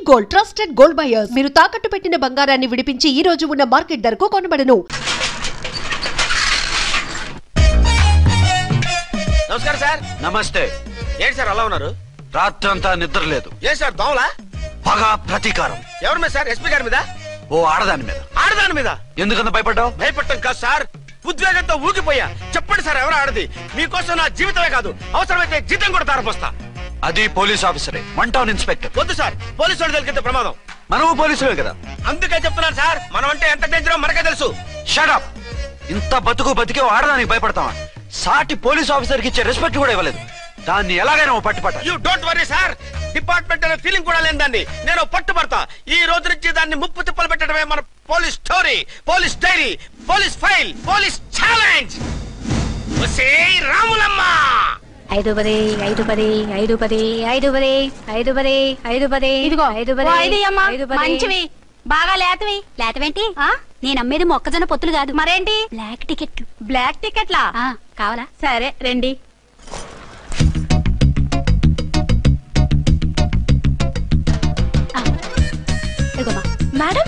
Gold trusted gold buyers. మీరు తాకట్టు పెట్టిన బంగారాన్ని విడిపించి ఈ రోజు ఉన్న మార్కెట్ ధరకు కొనబడను. నమస్కారం సార్. నమస్తే. ఏంటి సార్ అలా ఉన్నారు? రాత్రంతా నిద్ర లేదు. ఏ సార్ దోమలా? పగ ప్రతీకారం. ఎవరి మీద సార్? ఎస్పీ గారి మీద? ఓ ఆడదాని మీద. ఆడదాని మీద ఎందుకంత భయపడ్డావు? భయపడటం కాదు సార్, ఉద్వేగంతో ఊగిపోయా. చెప్పండి సార్, ఎవరు ఆడది? మీకోసం నా జీవితమే కాదు, అవసరమైతే జీతం కూడా తారపోస్తా. అది పోలీస్ ఆఫీసరే, 1 టౌన్ ఇన్స్పెక్టర్. వద్దు సార్, పోలీసు వాడు దొరికితే ప్రమాదం. మనము పోలీసులే కదా. అందుకే చెప్తున్నాను సార్, మనం అంటే ఎంత డేంజరో మనకే తెలుసు. Shut up. ఇంత బతికి ఆడదానికి భయపడతావా? సాటి పోలీస్ ఆఫీసర్ కి ఇచ్చే రెస్పెక్ట్ కూడా ఇవ్వలేదు. దాన్ని ఎలాగైనా పట్టుపట్ట. You don't worry sir, department అనే ఫీలింగ్ కూడా లేని దాన్ని నేను పట్టుబడతా. ఈ రోజు నుంచి దాన్ని ముప్పు తిప్పలు పెట్టడమే మన police story, police diary, police file, police challenge. Ramulamma 5 10 5 10 5 10 5 10 5 10 5 10 ఇదిగో 5 10 మంచివి బాగా లేతవి. లేతవేంటి? నేను అమ్మేది మొక్కజొన్న పొత్తులు కాదు. మరేంటి? బ్లాక్ టికెట్లు. బ్లాక్ టికెట్లా? కావాలా? సరే రండి. మేడం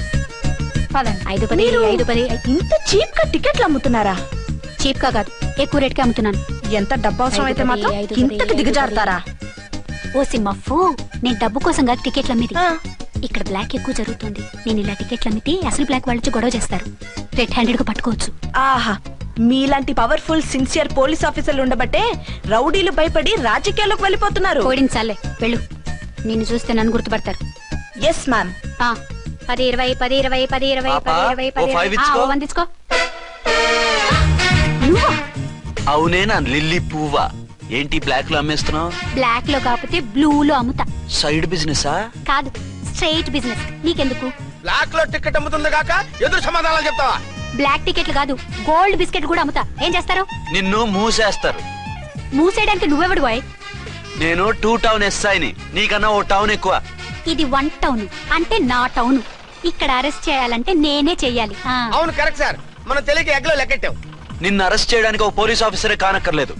పదండి. 5 10 5 10. ఇంత చీప్ గా టికెట్లు అమ్ముతున్నారా? చీప్ గా కాదు, ఎక్కువ రేట్ కి అమ్ముతున్నాను. ఎంత డబ్బు అవసరం అయితే మాత్రం ఇంతకు దిగజారుతారా? ఓ సిమ్మఫు, నేను డబ్బు కోసం కాదు టికెట్లు అమ్మేది. ఇక్కడ బ్లాక్ ఎక్కువ జరుగుతుంది. నేను ఇలా టికెట్లు అమ్మితే అసలు బ్లాక్ వాళ్ళు గొడవ చేస్తారు. రెడ్ హ్యాండెడ్ గా పట్టుకోవచ్చు. ఆహా, మీలాంటి పవర్ఫుల్ సిన్సియర్ పోలీస్ ఆఫీసర్లు ఉండబట్టే రౌడీలు భయపడి రాజకీయాల్లోకి వెళ్ళిపోతున్నారు. ఓడించాలే వెళ్ళు, నిన్ను చూస్తే నన్ను గుర్తుపడతారు. Yes ma'am. 10 20 10 20 10 20 10 20 10 వందించుకో. అవునే నా లిల్లీ పువ్వా? ఏంటి బ్లాక్ లో అమ్మేస్తున్నావు? బ్లాక్ లో కాకపోతే బ్లూ లో అమ్ముతా. సైడ్ బిజినెస్ కాదు, స్ట్రైట్ బిజినెస్. నీకెందుకు? బ్లాక్ లో టికెట్ అమ్ముతుంది కాక ఎదురు సమాధానాలు చెప్తావా? బ్లాక్ టికెట్లు కాదు, గోల్డ్ బిస్కెట్ కూడా అమ్ముతా. ఏం చేస్తారు? నిన్ను మూసేస్తారు. మూసేయడానికి నువ్వెవడు బాయ్? నేను 2 టౌన్ ఎస్ఐని, నీకన్నా ఓ టౌన్ ఎక్కువ. ఇది 1 టౌన్, అంటే నా టౌన్. ఇక్కడ అరెస్ట్ చేయాలంటే నేనే చెయ్యాలి. అవును కరెక్ట్ సార్, మనం తెలియక ఎగ్లో లెక్కెట్టాం. నిన్ను అరెస్ట్ చేయడానికి ఒక పోలీస్ ఆఫీసరే కానక్కర్లేదు.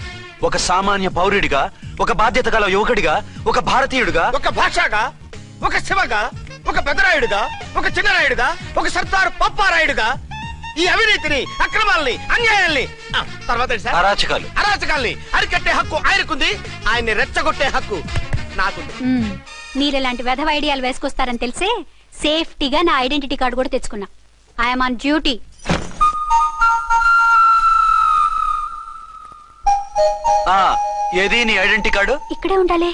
ఒక సామాన్య పౌరుడిగా, ఒక బాధ్యత గల యువకుడిగా, ఒక భారతీయుడిగా, ఒక భాషగా, ఒక శివగా, ఒక పెద్దరాయుడుగా, ఒక చిన్నరాయుడుగా, ఒక సర్దార్ పప్పారాయుడుగా ఈ అవినీతిని, అక్రమాలని, అన్యాయాల్ని, తర్వాత అరాచకాల్ని అరికట్టే హక్కు ఆయనకుంది. ఆయన్ని రెచ్చగొట్టే హక్కు నాకుంది. మీరెలాంటి వెధవ ఐడియాలు వేసుకొస్తారని తెలిసే సేఫ్టీగా నా ఐడెంటిటీ కార్డు కూడా తెచ్చుకున్నా. I'm on duty. ఏది నీ ఐడెంటిటీ కార్డు? ఇక్కడే ఉండాలి.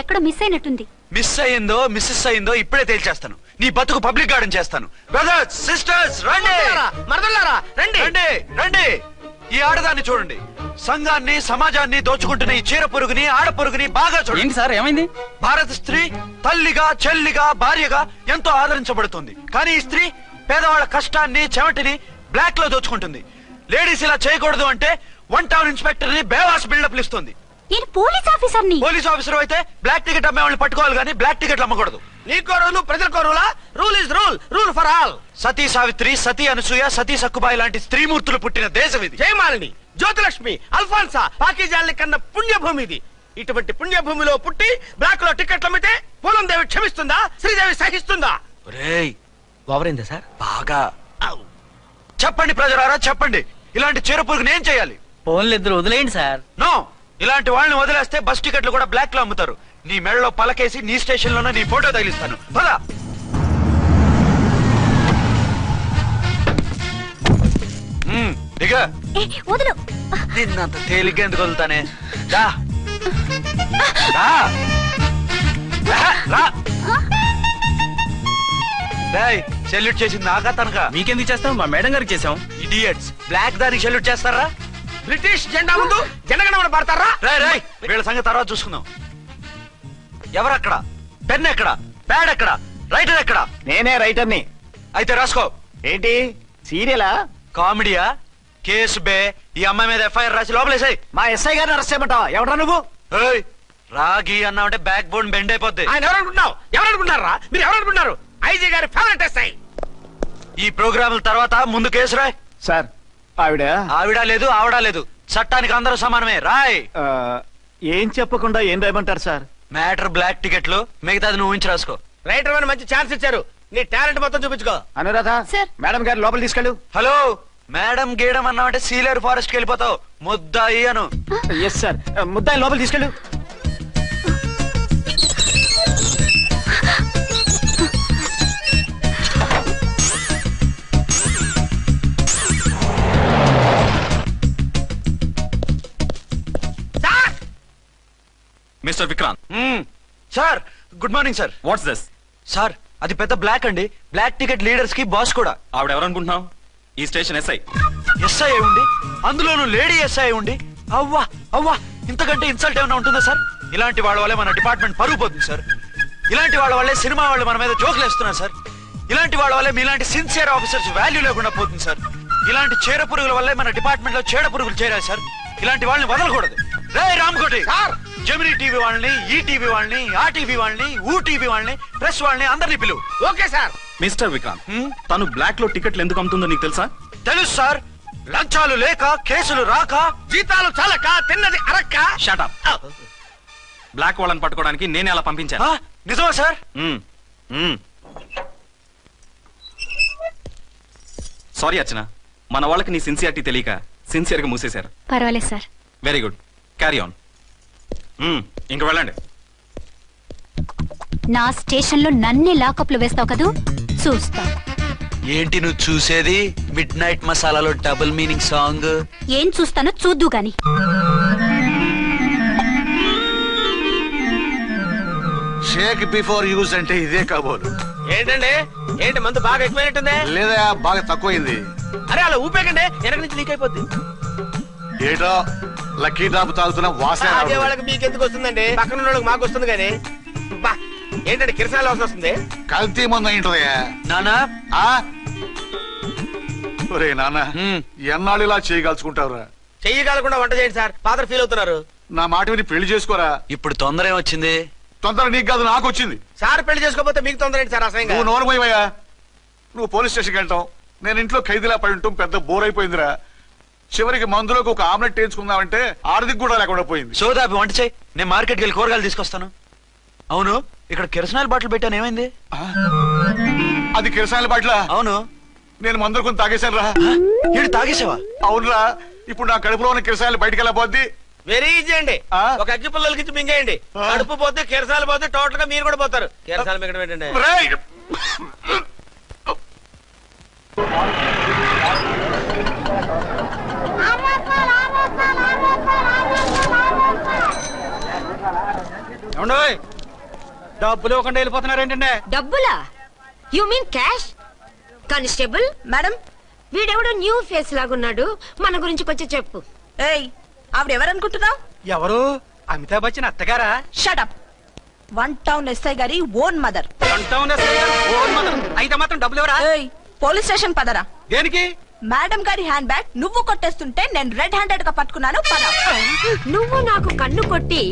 ఎక్కడ మిస్ అయినట్టుంది. మిస్ అయ్యిందో మిస్సెస్ అయ్యిందో ఇప్పుడే తేల్చేస్తాను. నీ బతుకు పబ్లిక్ గార్డెన్ చేస్తాను. బ్రదర్స్ సిస్టర్స్ రండి, మరదలారా రండి రండి రండి. ఈ ఆడదాన్ని చూడండి. సంఘాన్ని సమాజాన్ని దోచుకుంటున్న ఈ చీర పురుగుని, ఆడ పురుగుని బాగా చూడండి. ఏంటి సార్ ఏమైంది? భారత స్త్రీ తల్లిగా, చెల్లిగా, భార్యగా ఎంతో ఆదరించబడుతుంది. కానీ ఈ స్త్రీ పేదవాళ్ళ కష్టాన్ని, చెమటిని బ్లాక్ లో దోచుకుంటుంది. లేడీస్ ఇలా చేయకూడదు అంటే 1 టౌన్ ఇన్స్పెక్టర్ ని బేవాస్ బిల్డప్ ఇస్తుంది. పోలీస్ ఆఫీసర్ అయితే బ్లాక్ టికెట్ అమ్మే వాళ్ళని పట్టుకోవాలి కానీ బ్లాక్ టికెట్ అమ్మకూడదు. నీకో రూలు, ప్రజలకో రూలా? Rule is rule, rule for all. Sati Savitri, Sati Anasuya, Sati Sakkubai లాంటి స్త్రీమూర్తులు పుట్టిన దేశం ఇది. జయమాలిని, జ్యోతిలక్ష్మి, అల్ఫాన్సా, పాకిజాల్ని కన్న పుణ్యభూమి ఇది. ఇటువంటి పుణ్యభూమిలో పుట్టి బ్లాక్ లో టికెట్లు అమ్మితే పూలం దేవి క్షమిస్తుందా? శ్రీదేవి సహిస్తుందా? ఓవరైందా సార్? బాగా చెప్పండి ప్రజలారా, చెప్పండి. ఇలాంటి చీర పురుగుని ఏం చేయాలి? ఫోన్లు ఇద్దరు వదిలేయండి సార్. నో, ఇలాంటి వాళ్ళని వదిలేస్తే బస్ టికెట్లు కూడా బ్లాక్ లో అమ్ముతారు. నీ మెడలో పలకేసి నీ స్టేషన్ లోనే నీ ఫోటో తగిలిస్తాను. పదా. దిగా. నిన్నంత తేలిగ్గా ఎందుకు వదులుతానే? సెల్యూట్ చేసింది నాకా తనకా? మీకెందుకు చేస్తాం? మా మేడం గారికి చేసాం. ఇడియట్స్, బ్లాక్ దానికి సెల్యూట్ చేస్తారా? బ్రిటిష్ జెండా ముందు జనగణమన పడతారా? వీళ్ళ సంగతి తర్వాత చూసుకుందాం. ఎవరక్కడ? పెన్ ఎక్కడ? ప్యాడ్ ఎక్కడ? రైటర్ ఎక్కడ? నేనే రైటర్ని. అయితే రాసుకో. ఏంటి సీరియలా? కామెడీయా? కేసు బే. ఈ అమ్మాయి మీద ఎఫ్ఐఆర్ రాసి లోపలేసాయి. మా ఎస్ఐ గారిని అరెస్ట్ చేయమంటావా? ఎవడరా నువ్వు? రాగి అన్నావంటే బ్యాక్ బోన్ బెండ్ అయిపోద్ది. ఆయన ఎవరనుకుంటున్నారా? మీరు ఎవరనుకుంటున్నారు? ఐజీ గారి ఫేవరెట్ ఎస్ఐ. ఈ ప్రోగ్రాముల తర్వాత ముందు కేసు రాయ్. సార్ ఆవిడ లేదు, ఆవిడ లేదు. చట్టానికి అందరూ సమానమే. రాయ్. ఏం చెప్పకుండా ఏం రాయమంటారు సార్? మ్యాటర్ బ్లాక్ టికెట్లు, మిగతాది నువ్వు ఉంచి రాసుకో. రైటర్ అని మంచి ఛాన్స్ ఇచ్చారు. నీ టాలెంట్ మొత్తం చూపించుకో. అనురాధ సార్. మేడం గారు లోపల తీసుకెళ్ళు. హలో మేడం గీయడం అన్నామంటే సీలేరు ఫారెస్ట్ కి వెళ్ళిపోతావు. ముద్దాయి అను. Yes sir. ముద్దాయి లోపల తీసుకెళ్ళు. Mister Vikrant. Sir good morning sir. What's this? Sir అది పెద్ద బ్లాక్ అండి. బ్లాక్ టికెట్ లీడర్స్ కి బాస్ కూడా. ఆవిడ ఎవరనుకుంటున్నావు? ఈ స్టేషన్ ఎస్ఐ. ఎస్ఐ ఉండి అందులోనూ లేడీ ఎస్ఐ ఉండి అవ్వా అవ్వా ఇంతకంటే ఇన్సల్ట్ ఏమైనా ఉంటుందా సార్? ఇలాంటి వాళ్ళ వల్లే మన డిపార్ట్మెంట్ పరుగు పోతుంది సార్. ఇలాంటి వాళ్ళ వల్లే సినిమా వాళ్ళు మన మీద జోకులు వేస్తున్నారు సార్. ఇలాంటి వాళ్ళ వల్లే మీలాంటి సిన్సియర్ ఆఫీసర్స్ వాల్యూ లేకుండా పోతుంది సార్. ఇలాంటి చీడ పురుగుల వల్లే మన డిపార్ట్మెంట్ లో చీడ పురుగులు చేరాయి సార్. ఇలాంటి వాళ్ళని వదలకూడదు. రే రామ్కోటి సార్, జెమినీ టీవీ వాళ్ళని, ఈ టీవీ వాళ్ళని, ఆ టీవీ వాళ్ళని, ఊ టీవీ వాళ్ళని, ప్రెస్ వాళ్ళని అందరినీ పిలువు. Okay sir. మిస్టర్ విక్రాంత్, తను బ్లాక్ లో టికెట్లు ఎందుకు అమ్ముతుందో నీకు తెలుసా? తెలుసు సార్. లంచాలు లేక, కేసులు రాక, జీతాలు చాలక, తిన్నది అరక్క. Shut up. బ్లాక్ వాళ్ళని పట్టుకోవడానికి నేనే అలా పంపించాను. నిజమా సార్? సారీ అర్చన, మన వాళ్ళకి నీ సిన్సియారిటీ తెలియక సిన్సియర్ గా మూసేశారు. పర్వాలేదు sir. Very good, carry on. ఇంక వెళ్ళండి. నా స్టేషన్ లో నన్నే లాకప్ లో వేస్తావు కదూ, చూస్తా. ఏంటి నువ్వు చూసేది? మిడ్ నైట్ మసాలాలో డబుల్ మీనింగ్ సాంగ్. ఏం చూస్తానో చూద్దు గాని. షేక్ బిఫోర్ యూజ్ అంటే ఇదే కాబోలు. ఏంటండి, ఏంటి మందు బాగా ఎక్కువైనట్టుంది? లేదా బాగా తక్కువైంది. అరే అలా ఊపేకండి, వెనక నుంచి లీక్ అయిపోద్ది. ఏటో లక్కీ డ్రాప్ తాగుతున్న వాసన అదే వాళ్ళకి మీకెందుకు వస్తుందండి, పక్కన ఉన్న వాళ్ళకి మాకు వస్తుంది. కానీ బా ఏంటంటే కిరసనాల వాసన వస్తుంది. కల్తీ మందు అయింటదయ్యా. నానా ఒరే నాన్న, ఎన్నాళ్ళు ఇలా చేయగలుచుకుంటావురా? చెయ్యగలకుండా వంట చేయండి సార్, ఫాదర్ ఫీల్ అవుతున్నారు. నా మాట విని పెళ్లి చేసుకోరా. ఇప్పుడు తొందర ఏమొచ్చింది? తొందర నీకు కాదు, నాకు వచ్చింది. సార్ పెళ్లి చేసుకోకపోతే మీకు తొందర ఏంటి సార్? అసహ్యంగా. నువ్వు నోరు పోయివయ్యా. నువ్వు పోలీస్ స్టేషన్కి వెళ్తావు, నేను ఇంట్లో ఖైదీలా పడి ఉంటాం. పెద్ద బోర్ అయిపోయిందిరా. చివరికి మందులోకి ఒక ఆమ్లెట్ వేయించుకుందామంటే ఆర్థిక కూడా లేకుండా పోయింది. సోదాపి వంట చేయి, నేను మార్కెట్కి వెళ్ళి కూరగాయలు తీసుకొస్తాను. అవును, ఇక్కడ కిరసనాయిల్ బాటిల్ పెట్టాను, ఏమైంది? అది కిరసాయల బాటిలా? అవును. నేను మందులు కొని తాగేశాను రా. ఏడు తాగేసావా? అవునురా. ఇప్పుడు నా కడుపులో ఉన్న కిరసాయలు బయటకు వెళ్ళబోద్ది. వెరీ ఈజీ అండి. ఒక అగ్గి పుల్లలకి ఇచ్చి మింగేయండి. కడుపు పోతే కిరసాలు పోతే టోటల్ గా మీరు కూడా పోతారు. కిరసాలు మింగడం ఏంటండి? రేయ్! డబ్బులు ఇవ్వకుండా వెళ్ళిపోతున్నారు ఏంటంటే? డబ్బులా? You mean cash? Constable madam, వీడెవడో న్యూ ఫేస్ లాగున్నాడు, మన గురించి కొంచెం చెప్పు. ఏయ్, ఆవిడెవరనుకుంటున్నావు? ఎవరు? అమితాబ్ బచ్చన్ అత్తగారా? షటప్. 1 టౌన్ ఎస్ఐ గారి ఓన్ మదర్. అయితే మాత్రం డబ్బులు ఎవరా? ఏయ్, పోలీస్ స్టేషన్ పదరా. దేనికి? మేడం గారి హ్యాండ్ బ్యాగ్ నువ్వు కొట్టేస్తుంటే నేను రెడ్ హ్యాండెడ్ గా పట్టుకున్నాను. పద. నువ్వు నాకు కన్ను కొట్టి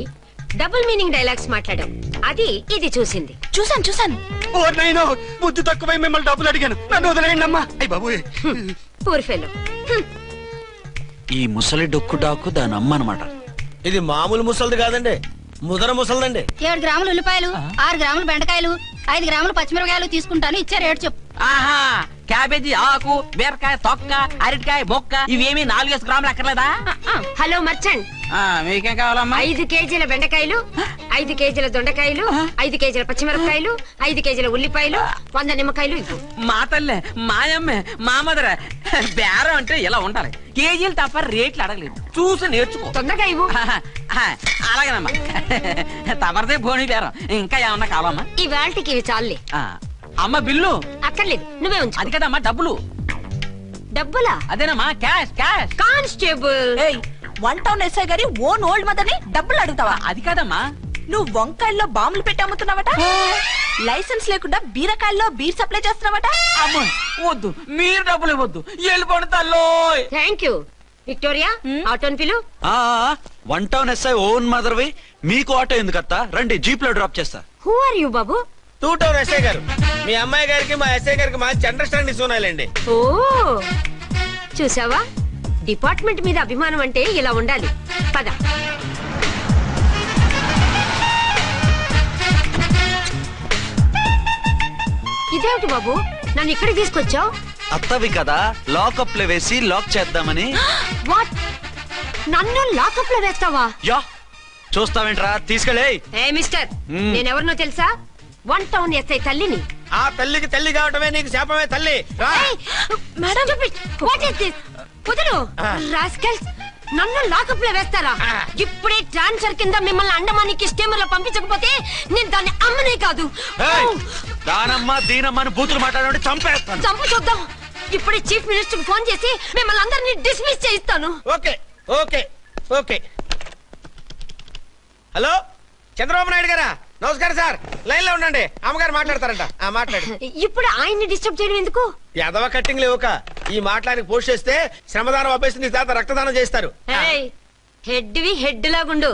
డబుల్ మీనింగ్ డైలాగ్స్ మాట్లాడావు, అది ఇది చూసింది. చూసాను. ఓ నైనో, బుద్ధి తక్కువై మిమ్మల్ని డబ్బులు అడిగాను, నన్ను వదిలేయండి అమ్మా. అయ్య బాబు, పూర్ ఫెలో. ఈ ముసలి డొక్కు డాకు దాని అమ్మ అనమాట. ఇది మామూలు ముసలిది కాదండి, ముదర ముసలిదండి. 7 గ్రాములు ఉల్లిపాయలు, 6 గ్రాములు బెండకాయలు, 5 గ్రాములు పచ్చిమిరపకాయలు తీసుకుంటాను. ఇచ్చే రేటు చెప్పు. ఆహా, క్యాబేజీ ఆకు, బీరకాయ తొక్క, అరటికాయ బొక్క, ఇవేమి 4 గ్రాములు అక్కర్లేదా? హలో మర్చండ్, మీకేం కావాలమ్మా? 5 కేజీల బెండకాయలు, 5 కేజీల దొండకాయలు, 5 కేజీల పచ్చిమిరపకాయలు, 5 కేజీల ఉల్లిపాయలు, 100 నిమ్మకాయలు ఇవ్వు. మా తల్లే, మాయమ్మే, మా మదర బేరం అంటే ఇలా ఉండాలి. కేజీలు తప్ప రేట్లు అడగలేదు, చూసి నేర్చుకో. తొందరగా ఇవ్వు. అలాగేనమ్మా, తమరిదే భోని బేరం. ఇంకా ఏమన్నా కావాలమ్మా? ఈ వేల్టికి ఇవి చాలులే. అమ్మ బిల్లు అక్కర్లేదు, నువ్వే ఉంచు. అది కదమ్మా డబ్బులు. డబ్బులా? అదేనమ్మా, క్యాష్. కానిస్టేబుల్, 1 టౌన్ ఎస్ఐ గారి ఓన్ ఓల్డ్ మదర్ ని డబ్బులు అడుగుతావా? అది కాదమ్మా. నువ్వు వంకాయల్లో బాంబులు పెట్టి అమ్ముతున్నావట, లైసెన్స్ లేకుండా బీరకాయల్లో బీర్ సప్లై చేస్తున్నావట. అమ్మో వద్దు, మీరు డబ్బులు ఇవ్వద్దు, వెళ్ళిపోండి తల్లో. Thank you. విక్టోరియా, ఆటోన్ పిలు. 1 టౌన్ ఎస్ఐ ఓన్ మదర్వి, మీకు ఆటో ఎందుకత్తా? రండి, జీప్ లో డ్రాప్ చేస్తా. హూ ఆర్ యూ బాబు? 2 టౌన్ ఎస్ఐ గారు, మీ అమ్మాయి గారికి మా ఎస్ఐ గారికి మంచి అండర్స్టాండింగ్ ఉన్నాయండి. ఓ చూసావా, డిపార్ట్మెంట్ మీద అభిమానం అంటే ఇలా ఉండాలి. పద. ఇదేమిటి బాబు నన్ను ఇక్కడికి తీసుకొచ్చావు? అత్తవి కదా, లాకప్ లో వేసి లాక్ చేద్దామని. వాట్? నన్ను లాకప్ లో వేస్తావా? యా, చూస్తావేంట్రా, తీసుకెళ్ళే. ఏ మిస్టర్, నేనెవరినో తెలుసా? 1 టౌన్ ఎస్ఐ తల్లిని. ఆ తల్లికి తల్లి కావటమే నీకు శాపమే తల్లి. నన్ను లాకప్ లో వేస్తారా? ఇప్పుడే ట్రాన్స్ఫర్ కింద మిమ్మల్ని అండమానికి స్టీమర్ లో పంపించకపోతే నేను దాన్ని అమ్మనే కాదు. దానమ్మ దీనమ్మని బూతులు మాట్లాడే చంపేస్తాను. చంపు చూద్దాం. ఇప్పుడే చీఫ్ మినిస్టర్ ఫోన్ చేసి మిమ్మల్ని అందరినీ డిస్మిస్ చేయిస్తాను. Okay okay okay. Hello, Chandrababu Naidu గారా? నమస్కారం సార్, లైన్ లో ఉండండి, అమ్మగారు మాట్లాడతారంట. మాట్లాడు. ఇప్పుడు ఆయన్ని డిస్టర్బ్ చేయడం ఎందుకు? ఎదవ కట్టింగ్ లేవుక ఈ మాట్లాడికి పోస్ట్ చేస్తే శ్రమదానం అభ్యసి నీ తాత రక్తదానం చేస్తారు. హెడ్ హెడ్ లాగుండు,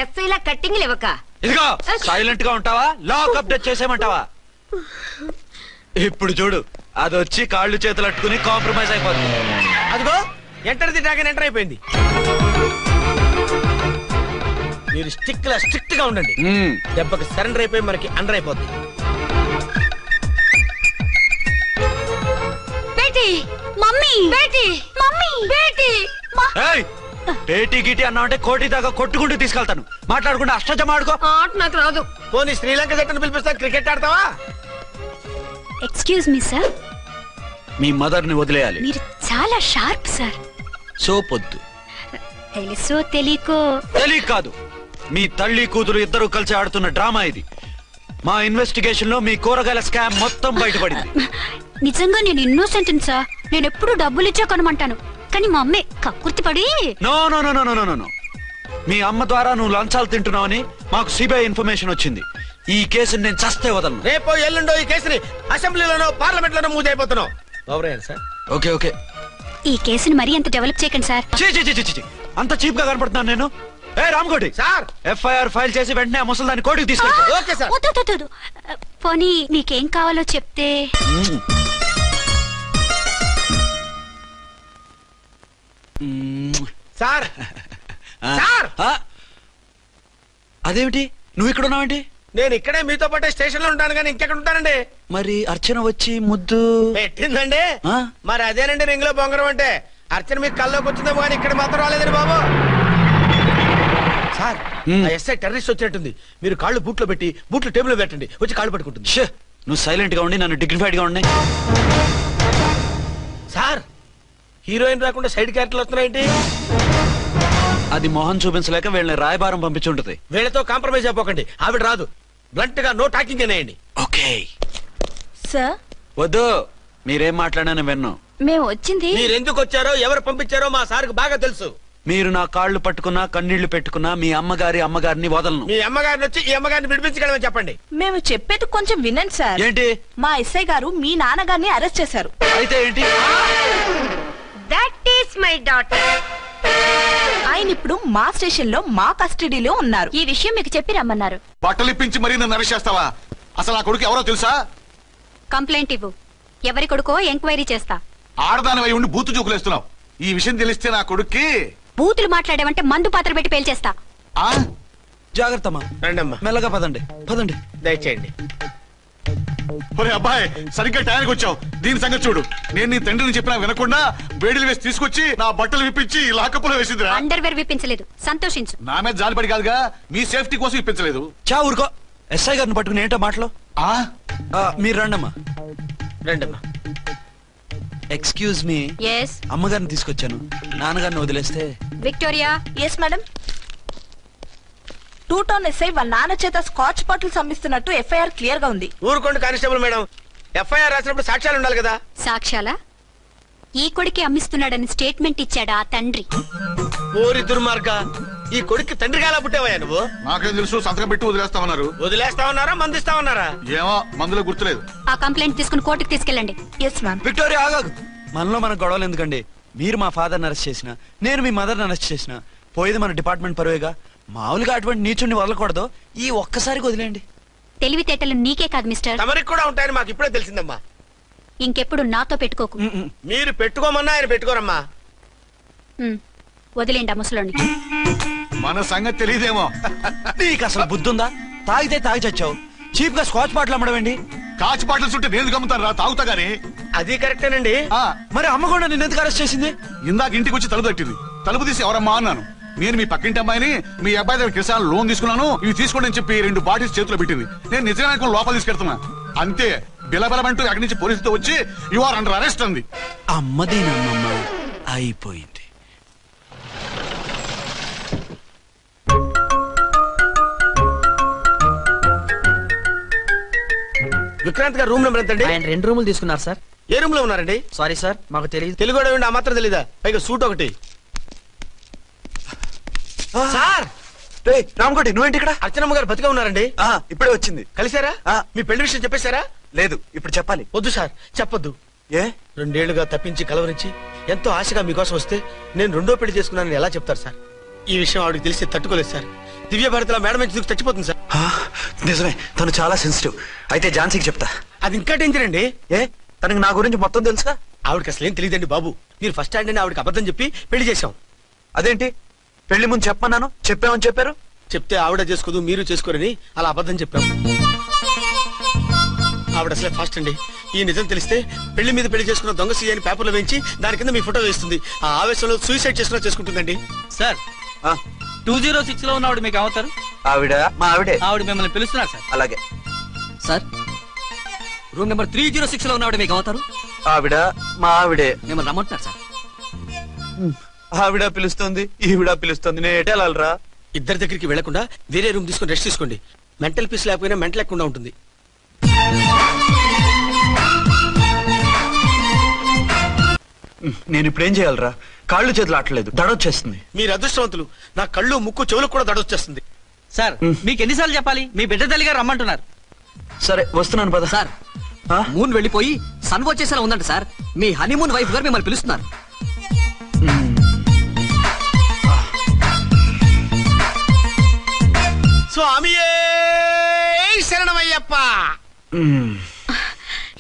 ఎస్ఐ లా కట్టింగ్ లేవక. ఇదిగో సైలెంట్ గా ఉంటావా, లాక్ అప్డేట్ చేసేమంటావా? ఇప్పుడు చూడు, అది వచ్చి కాళ్ళు చేతులు అట్టుకుని కాంప్రమైజ్ అయిపోతుంది. అదిగో ఎంటర్ ది డ్రాగన్ ఎంటర్ అయిపోయింది. మీరు స్ట్రిక్ట్ గా ఉండండి, దెబ్బకి సరెండర్ అయిపోయి మనకి అండర్ అయిపోద్ది. బేటీ మమ్మీ, బేటీ మమ్మీ, బేటీ పేటీ గిటి అన్నావంటే కోటి దాకా కొట్టుకుంటూ తీసుకెళ్తాను. మాట్లాడకుండా అష్టజమ ఆడుకో. ఆట నాకు రాదు. పోనీ శ్రీలంక జట్టును పిలిపిస్తా, క్రికెట్ ఆడతావా? ఎక్స్క్యూజ్ మీ సార్, మీ మదర్ ని వదిలేయాలి. మీరు చాలా షార్ప్ సార్. సోపొద్దు. తెలుసో తెలియకో. తెలియక కాదు, మీ తల్లి కూతురు ఇద్దరు కలిసి ఆడుతున్న డ్రామా ఇది. మా ఇన్వెస్టిగేషన్ లో మీ కూరగాయల స్కామ్ మొత్తం బయటపడింది. నిజంగా నేను ఇన్నోసెంట్ సార్. నేను ఎప్పుడు డబ్బులు ఇచ్చా కొనమంటాను, కానీ మా అమ్మే కక్కుర్తి పడి. No no no no no no no. మీ అమ్మ ద్వారా నువ్వు లంచాలు తింటున్నావని మాకు సిబిఐ ఇన్ఫర్మేషన్ వచ్చింది. ఈ కేసుని నేను చస్తే వదలను. రేపో ఎల్లుండో ఈ కేసుని అసెంబ్లీలోనో పార్లమెంట్ లోనో మూవ్ అయిపోతున్నావు. Sir okay okay. ఈ కేసుని మరీ అంత డెవలప్ చేయకండి సార్. అంత చీప్ గా కనపడుతున్నాను నేను? ఏ రామ్కోటి సార్, ఎఫ్ఐఆర్ ఫైల్ చేసి వెంటనే ఆ ముసలి దాన్ని కోర్టుకి తీసుకెళ్ళి. Okay sir. పోనీ మీకేం కావాలో చెప్తే. సార్ సార్, అదేమిటి నువ్వు ఇక్కడ ఉన్నావేంటి? నేను ఇక్కడే మీతో పాటే స్టేషన్ లో ఉంటాను, కానీ ఇంకెక్కడ ఉంటానండి? మరి అర్చన వచ్చి ముద్దు పెట్టిందండి. మరి అదేనండి రింగ్ లో బొంగరం అంటే. అర్చన మీకు కల్లోకి వచ్చిందేమో కానీ ఇక్కడ మాత్రం రాలేదండి బాబు. సార్, ఎస్ఐ టెర్రరిస్ట్ వచ్చినట్టుంది. మీరు కాళ్ళు బూట్లో పెట్టి బూట్లు టేబుల్ లో పెట్టండి, వచ్చి కాళ్ళు పట్టుకుంటుంది. నువ్వు సైలెంట్ గా ఉండి నన్ను డిగ్నిఫైడ్ గా ఉండి. సార్, హీరోయిన్ రాకుండా సైడ్ క్యారెక్టర్లు వస్తున్నాయేంటి? అది మొహం చూపించలేక వీళ్ళని రాయబారం పంపించుంటది. వీళ్ళతో కాంప్రమైజ్ అయిపోకండి, ఆవిడ రాదు. బ్లంట్ గా నో టాకింగ్ అనేయండి. Okay sir. వద్దు, మీరేం మాట్లాడానని విన్ను. మేము వచ్చింది. మీరు ఎందుకు వచ్చారో ఎవరు పంపించారో మా సార్కు బాగా తెలుసు. మీరు నా కాళ్ళు పట్టుకున్నా కన్నీళ్లు పెట్టుకున్నా మీ అమ్మగారిని వదలను. మీ అమ్మగారిని వచ్చి ఈ అమ్మగారిని విడిపించగలమని చెప్పండి. మేము చెప్పేది కొంచెం వినండి సార్. ఏంటి? మా ఎస్ఐ గారు మీ నాన్నగారిని అరెస్ట్ చేశారు. అయితే ఏంటి? That is my daughter. ఆయన ఇప్పుడు మా స్టేషన్ లో మా కస్టడీలో ఉన్నారు. ఈ విషయం మీకు చెప్పి రమ్మన్నారు. బట్టలు ఇప్పించి మరీ నన్ను అరెస్ట్ చేస్తావా? అసలు ఆ కొడుకు ఎవరో తెలుసా? కంప్లైంట్ ఇవ్వు, ఎవరి కొడుకో ఎంక్వైరీ చేస్తా. ఆడదానివై ఉండి బూతు జోకులేస్తున్నావు. ఈ విషయం తెలిస్తే నా కొడుక్కి. బూతులు మాట్లాడావంటే మందు పాత్ర పెట్టి పేల్చేస్తా. జాగ్రత్తమ్మా, రండమ్మా. మెల్లగా పదండి పదండి. దయచేయండి. ఒరే అబ్బాయి, సరిగ్గా టయానికి వచ్చావు. దీని సంగతి చూడు. నేను నీ తండ్రిని చెప్పినా వినకుండా వేడిలు వేసి తీసుకొచ్చి నా బట్టలు విప్పించి లాకప్పులో వేసిందిరా. అండర్వేర్ విప్పించలేదు, సంతోషించు. నా మీద జాలిపడి కాదుగా, మీ సేఫ్టీ కోసం ఇప్పించలేదు. చా ఊరుకో. ఎస్ఐ గారిని పట్టుకుని ఏంటో మాటలు. మీరు రండమ్మా. రండమ్మా. Excuse me. ఎస్. అమ్మగారిని తీసుకొచ్చాను, నాన్నగారిని వదిలేస్తే. Victoria. Yes madam. 2 town SI వాళ్ళ నాన్న చేత స్కాచ్ బాటిల్స్ అమ్మిస్తున్నట్టు ఎఫ్ఐఆర్ క్లియర్ గా ఉంది. ఊరుకోండి కానిస్టేబుల్ మేడం, ఎఫ్ఐఆర్ రాసినప్పుడు సాక్ష్యాలు ఉండాలి కదా. సాక్ష్యాలా? ఈ కొడుకే అమ్మిస్తున్నాడని స్టేట్మెంట్ ఇచ్చాడు ఆ తండ్రి. ఓరి దుర్మార్గ, ఈ కొడుక్కి తండ్రిగా ఎలా పుట్టావయ్యా నువ్వు? నాకేం తెలుసు, సంతకం పెట్టి వదిలేస్తామన్నారు. వదిలేస్తామన్నారా మందిస్తామన్నారా? ఏమో, మందులో గుర్తులేదు. ఆ కంప్లైంట్ తీసుకుని కోర్టుకు తీసుకెళ్ళండి. Yes ma'am. విక్టోరియా ఆగాగు. మనలో మన గొడవలు ఎందుకండి? మీరు మా ఫాదర్ని అరెస్ట్ చేసిన, నేను మీ మదర్ని అరెస్ట్ చేసిన, పోయేది మన డిపార్ట్మెంట్ పరువేగా. మామూలుగా అటువంటి నీచుని వదలకూడదు. ఈ ఒక్కసారికి వదిలేండి. తెలివితేటలు నీకే కాదు మిస్టర్, తమరికి కూడా ఉంటాయని మాకు ఇప్పుడే తెలిసిందమ్మా. ఇంకెప్పుడు నాతో పెట్టుకోకు. మీరు పెట్టుకోమన్నా ఆయన పెట్టుకోరమ్మా. వదిలేండి ఆ ముసలోని. మన సంగతి తెలియదేమో. నీకు అసలు బుద్ధుందా? తాగితే తాగి చచ్చావు, చీప్ గా స్కాచ్ బాటిల్ అమ్మడమేంటి? కాచి బాటిల్స్ ఉంటే నేను గమ్ముతాను రా, తాగుతా గానీ. అది కరెక్టేనండి. మరి అమ్మ కూడా నిన్ను ఎందుకు అరెస్ట్ చేసింది? ఇందాక ఇంటికి వచ్చి తలుపు తట్టింది. తలుపు తీసి ఎవరమ్మా అన్నాను. నేను మీ పక్కింటి అమ్మాయిని, మీ అబ్బాయి దగ్గర కిసాన్ లోన్ తీసుకున్నాను, ఇవి తీసుకోండి అని చెప్పి 2 బాటిల్స్ చేతిలో పెట్టింది. నేను నిజంగా లోపల తీసుకెళ్తున్నా. అంతే, బిలబలమంటూ అక్కడి నుంచి పోలీసుతో వచ్చి యు ఆర్ అండర్ అరెస్ట్ అంది. అమ్మదేనమ్మమ్మ అయిపోయింది. విక్రాంత్ గారు రూమ్ నెంబర్ ఎంతండి? ఆయన 2 రూములు తీసుకున్నారు సార్. ఏ రూమ్ లో ఉన్నారండి? సారీ సార్, మాకు తెలియదు. తెలుగు ఆ మాత్రం తెలీదా? పైగా సూట్ ఒకటి. సార్ రామకోటి, నువ్వేంటి ఇక్కడ? అర్చనమ్మ గారు బతిగా ఉన్నారండి. ఇప్పుడే వచ్చింది. కలిసారా? మీ పెళ్లి విషయం చెప్పేశారా? లేదు, ఇప్పుడు చెప్పాలి. వద్దు సార్, చెప్పొద్దు. ఏ 2 ఏళ్లుగా తప్పించి కలవరించి ఎంతో ఆశగా మీకోసం వస్తే నేను 2వ పెళ్లి చేసుకున్నానని ఎలా చెప్తారు సార్? ఈ విషయం ఆవిడకి తెలిసి తట్టుకోలేదు సార్. దివ్య భారతిలో మేడం నుంచి దూకి చచ్చిపోతుంది సార్. నిజమే, తను చాలా సెన్సిటివ్. అయితే ఝాన్సీకి చెప్తా. అది ఇంకా డేంజర్ అండి. ఏ తనకి నా గురించి మొత్తం తెలుసా? ఆవిడకి అసలు ఏం తెలియదండి బాబు. మీరు ఫస్ట్ హ్యాండ్ అని ఆవిడకి అబద్ధం చెప్పి పెళ్లి చేశాం. అదేంటి, పెళ్లి ముందు చెప్పమన్నాను, చెప్పామని చెప్పారు. చెప్తే ఆవిడ చేసుకోదు, మీరు చేసుకోరని అలా అబద్ధం చెప్పాం. ఆవిడ అసలే ఫాస్ట్ అండి. ఈ నిజం తెలిస్తే పెళ్లి మీద పెళ్లి చేసుకున్న దొంగ సీ అని పేపర్లో వేయించి దాని కింద మీ ఫోటో వేస్తుంది. ఆ ఆవేశంలో సూసైడ్ చేసుకుంటుందండి. సార్ 206 లో ఉన్న ఆవిడ మీకు అవుతారు? ఆవిడ మా ఆవిడే. ఆవిడ మిమ్మల్ని పిలుస్తున్నారు సార్. అలాగే సార్, రూమ్ నెంబర్ 306 లో ఉన్న ఆవిడ మీకు అవుతారు? ఆవిడ మా ఆవిడే. మిమ్మల్ని రమ్మంటున్నారు సార్. ఆవిడ పిలుస్తుంది, ఈవిడ పిలుస్తుంది, నేను ఎటు వెళ్ళాలరా? ఇద్దరి దగ్గరికి వెళ్లకుండా వేరే రూమ్ తీసుకొని రెస్ట్ తీసుకోండి. మెంటల్ పీస్ లేకపోయినా మెంటల్ లేకుండా ఉంటుంది. నేను ఇప్పుడు ఏం చేయాలరా? కాళ్ళు చేతులు ఆటలేదు, దడొచ్చేస్తుంది. మీరు అదృష్టవంతులు. నా కళ్ళు ముక్కు చెవులకు కూడా దడొచ్చేస్తుంది. సార్, మీకు ఎన్నిసార్లు చెప్పాలి? మీ బిడ్డ తల్లి గారు రమ్మంటున్నారు. సరే వస్తున్నాను పద. సార్, మూన్ వెళ్ళిపోయి సన్ వచ్చేసేలా ఉందంట సార్. మీ హనీమూన్ వైఫ్ గారు మిమ్మల్ని పిలుస్తున్నారు. స్వామియే శరణమయ్యప్ప.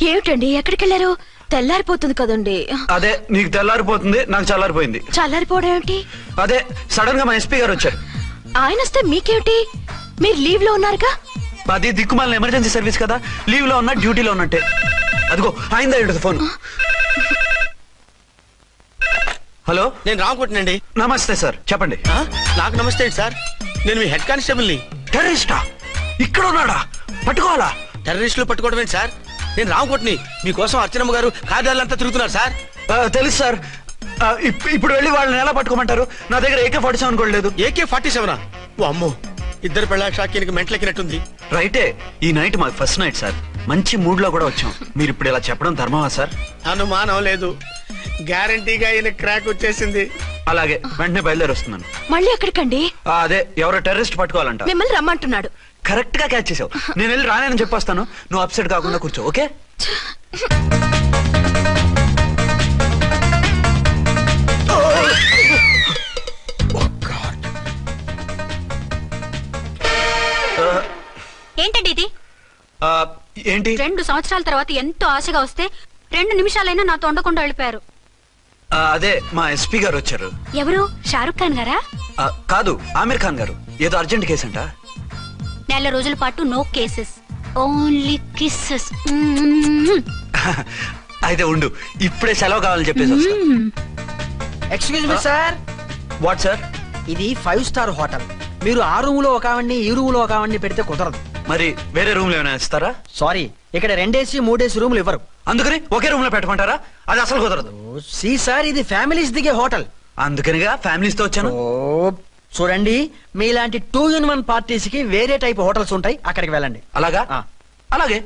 ఏమిటండి, ఎక్కడికి వెళ్ళారు? తెల్లారిపోతుంది కదండి. అదే, నీకు తెల్లారిపోతుంది, నాకు చల్లారిపోయింది. చల్లారిపోవడం ఏమిటి? అదే సడన్ గా మా ఎస్పీ గారు వచ్చారు. ఆయన వస్తే మీకేమిటి? మీరు లీవ్ లో ఉన్నారుగా. అది దిక్కుమాలిన ఎమర్జెన్సీ సర్వీస్ కదా, లీవ్ లో ఉన్నా డ్యూటీలో ఉన్నట్టే. అదిగో ఆయన ఫోన్. హలో, నేను రామకోటినండి. నమస్తే సార్, చెప్పండి. నాకు నమస్తే సార్, నేను మీ హెడ్ కానిస్టేబుల్ ని. టెర్రరిస్టా? ఇక్కడ ఉన్నాడా? పట్టుకోవాలా? టెర్రరిస్టులు పట్టుకోవడమే సార్. నేను రామకోటిని. మీకోసం అర్చనమ్మ గారు కార్యాలంతా తిరుగుతున్నారు సార్. తెలుసు సార్. ఇప్పుడు వెళ్ళి వాళ్ళని ఎలా పట్టుకోమంటారు? నా దగ్గర AK-47 కూడా లేదు. AK-47? ఓ అమ్మో, ఇద్దరు పెళ్ళ షాకీనికి మెంటలెక్కినట్టుంది. రైటే, ఈ నైట్ మాకు ఫస్ట్ నైట్ సార్. మంచి మూడ్ లో కూడా వచ్చాం. మీరు ఇప్పుడు ఇలా చెప్పడం ధర్మమా సార్? అనుమానం లేదు, గ్యారంటీగా ఈయన క్రాక్ వచ్చేసింది. అలాగే, వెంటనే బయలుదేరి వస్తున్నాను. మళ్ళీ ఎక్కడికండి? అదే, ఎవరో టెర్రరిస్ట్ పట్టుకోవాలంట. మిమ్మల్ని రమ్మంటున్నాడు. కరెక్ట్ గా క్యాచ్ చేసావు. నేను వెళ్ళి రానని చెప్పొస్తాను, నువ్వు అప్సెట్ కాకుండా కూర్చో, ఓకే? ఏంటండి ఇది? ఏంటి? 2 సంవత్సరాల తర్వాత ఎంతో ఆశగా వస్తే 2 నిమిషాలైనా నాతో ఉండకుండా వెళ్ళిపోయారు. అదే, మా ఎస్పీ గారు వచ్చారు. ఎవరు? షారుఖ్ ఖాన్ గారా? కాదు, ఆమిర్ ఖాన్ గారు. ఏదో అర్జెంట్ కేసు అంట. 4 రోజుల పాటు నో కేసెస్, ఓన్లీ కిస్సెస్. అయితే ఉండు, ఇప్పుడే సెలవు కావాలని చెప్పేసి. Excuse me sir. What sir? ఇది 5 స్టార్ హోటల్. మీరు ఆ రూమ్ లో ఒక ఆవిడ్ని, ఈ రూమ్ లో ఒక ఆవిడ్ని పెడితే కుదరదు. మరి వేరే రూమ్ లో ఏమైనా ఇస్తారా? సారీ, ఇక్కడ 2 AC 3 AC రూములు ఇవ్వరు. అందుకని ఒకే రూమ్ లో పెట్టమంటారా? అది అసలు కుదరదు. సి సార్, ఇది ఫ్యామిలీస్ దిగే హోటల్. అందుకనిగా ఫ్యామిలీస్ తో వచ్చాను. చూడండి, మీలాంటి 2-in-1 పార్టీస్ కి వేరే టైప్ హోటల్స్ ఉంటాయి, అక్కడికి వెళ్ళండి. అలాగా? అలాగే.